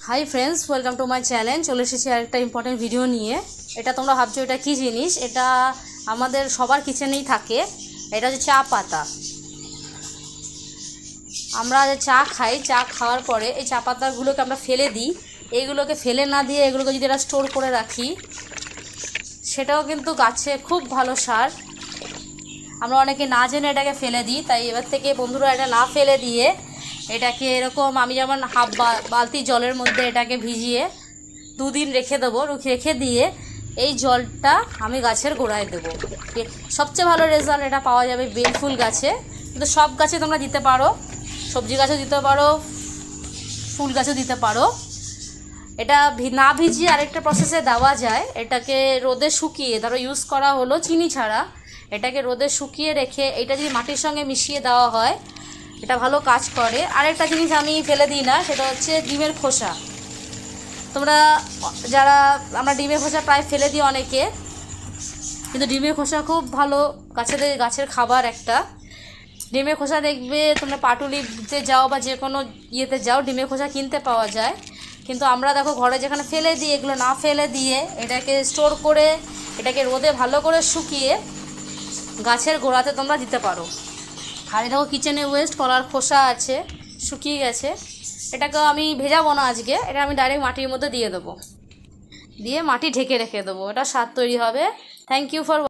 High friends welcome to my channel चले एसेছি আরেকটা ইম্পর্টেন্ট ভিডিও নিয়ে। এটা তোমরা ভাবছো এটা কি জিনিস, এটা আমাদের সবার কিচেনেই থাকে। এটা হচ্ছে চা পাতা। আমরা যে চা খাই, চা খাওয়ার পরে এই চা পাতাগুলোকে আমরা ফেলে দিই। এইগুলোকে ফেলে না দিয়ে এগুলোকে যদি এটা স্টোর করে রাখি, সেটাও কিন্তু গাছে খুব ভালো সার। আমরা অনেকে না জেনে এটাকে ফেলে দিই, তাই এবার থেকে বন্ধুরা এটা না ফেলে দিয়ে এটাকে এরকম আমি যেমন হাফ বালতি জলের মধ্যে এটাকে ভিজিয়ে 2 দিন রেখে দেবো। রেখে দিয়ে এই জলটা আমি গাছের গোড়ায় দেবো। সবচেয়ে ভালো রেজাল্ট এটা পাওয়া যাবে বেল ফুল গাছে, কিন্তু সব গাছে তোমরা দিতে পারো, সবজি গাছেও দিতে পারো, ফুল গাছেও দিতে পারো। এটা না ভিজিয়ে আরেকটা প্রসেসে দেওয়া যায়। এটাকে রোদে শুকিয়ে, ধরো ইউজ করা হলো চিনি ছাড়া, এটাকে রোদে শুকিয়ে রেখে এটা যদি মাটির সঙ্গে মিশিয়ে দেওয়া হয়, এটা ভালো কাজ করে। আরেকটা জিনিস আমি ফেলে দিই না, সেটা হচ্ছে ডিমের খোসা। তোমরা যারা আমরা ডিমের খোসা প্রায় ফেলে দিই অনেকে, কিন্তু ডিমের খোসা খুব ভালো গাছের খাবার একটা। ডিমের খোসা দেখবে তোমরা পাটুলিতে যাও বা যে কোনো ইয়েতে যাও, ডিমের খোসা কিনতে পাওয়া যায়। কিন্তু আমরা দেখো ঘরে যেখানে ফেলে দিই, এগুলো না ফেলে দিয়ে এটাকে স্টোর করে এটাকে রোদে ভালো করে শুকিয়ে গাছের গোড়াতে তোমরা দিতে পারো। আর দেখো কিচেনে ওয়েস্ট কলার খোসা আছে, শুকিয়ে গেছে, এটাকেও আমি ভেজাবো না আজকে, এটা আমি ডাইরেক্ট মাটির মধ্যে দিয়ে দেবো, দিয়ে মাটি ঢেকে রেখে দেবো, এটা সার তৈরি হবে। Thank you for